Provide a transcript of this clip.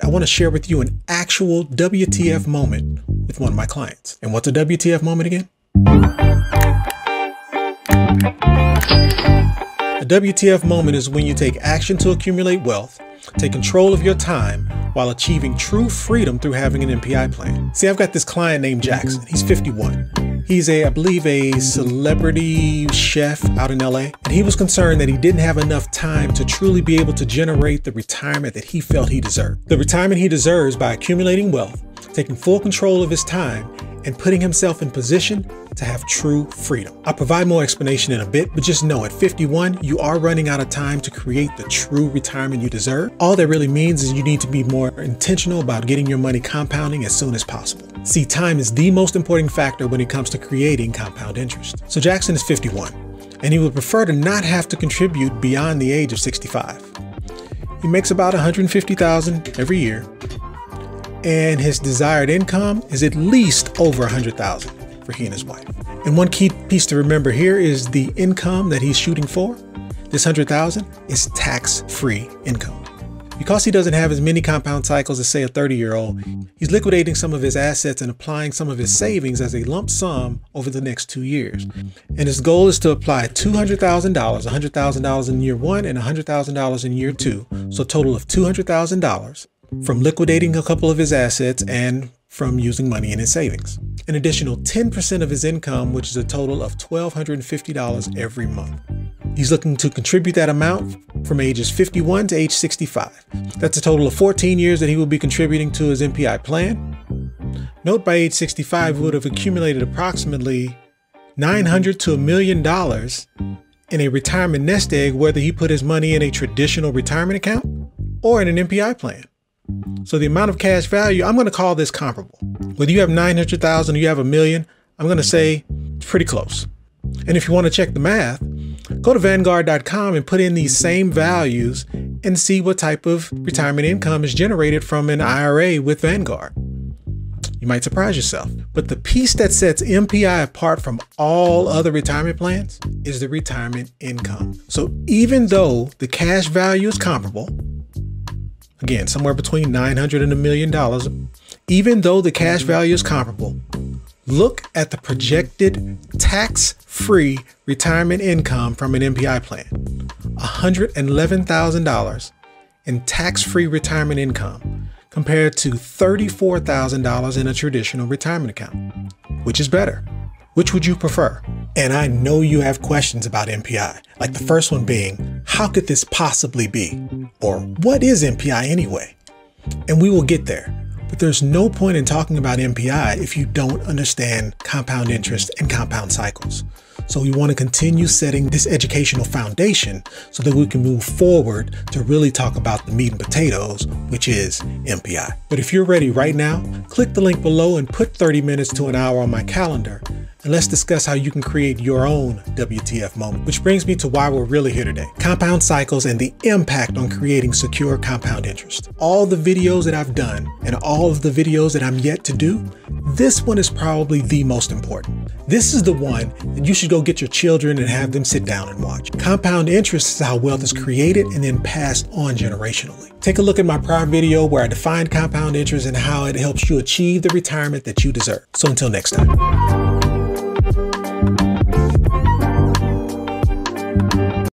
I want to share with you an actual WTF moment with one of my clients. And what's a WTF moment again? A WTF moment is when you take action to accumulate wealth, take control of your time while achieving true freedom through having an MPI plan. See, I've got this client named Jackson. He's 51. He's I believe a celebrity chef out in LA. And he was concerned that he didn't have enough time to truly be able to generate the retirement that he felt he deserved. The retirement he deserves by accumulating wealth, taking full control of his time, and putting himself in position to have true freedom. I'll provide more explanation in a bit, but just know at 51, you are running out of time to create the true retirement you deserve. All that really means is you need to be more intentional about getting your money compounding as soon as possible. See, time is the most important factor when it comes to creating compound interest. So Jackson is 51, and he would prefer to not have to contribute beyond the age of 65. He makes about $150,000 every year, and his desired income is at least over $100,000 for he and his wife. And one key piece to remember here is the income that he's shooting for. This $100,000 is tax-free income. Because he doesn't have as many compound cycles as, say, a 30-year-old, he's liquidating some of his assets and applying some of his savings as a lump sum over the next 2 years. And his goal is to apply $200,000, $100,000 in year one and $100,000 in year two, so a total of $200,000 from liquidating a couple of his assets and from using money in his savings. An additional 10% of his income, which is a total of $1,250 every month. He's looking to contribute that amount from ages 51 to age 65. That's a total of 14 years that he will be contributing to his MPI plan. Note by age 65, he would have accumulated approximately $900 to $1 million in a retirement nest egg, whether he put his money in a traditional retirement account or in an MPI plan. So the amount of cash value, I'm going to call this comparable. Whether you have 900,000 or you have $1 million, I'm going to say pretty close. And if you want to check the math, go to Vanguard.com and put in these same values and see what type of retirement income is generated from an IRA with Vanguard. You might surprise yourself. But the piece that sets MPI apart from all other retirement plans is the retirement income. So even though the cash value is comparable, again, somewhere between $900 and $1 million, even though the cash value is comparable, look at the projected tax-free retirement income from an MPI plan. $111,000 in tax-free retirement income compared to $34,000 in a traditional retirement account. Which is better? Which would you prefer? And I know you have questions about MPI, like the first one being, how could this possibly be? Or what is MPI anyway? And we will get there. But there's no point in talking about MPI if you don't understand compound interest and compound cycles. So we want to continue setting this educational foundation so that we can move forward to really talk about the meat and potatoes, which is MPI. But if you're ready right now, click the link below and put 30 minutes to an hour on my calendar. And let's discuss how you can create your own WTF moment, which brings me to why we're really here today. Compound cycles and the impact on creating secure compound interest. All the videos that I've done and all of the videos that I'm yet to do, this one is probably the most important. This is the one that you should go get your children and have them sit down and watch. Compound interest is how wealth is created and then passed on generationally. Take a look at my prior video where I defined compound interest and how it helps you achieve the retirement that you deserve. So until next time.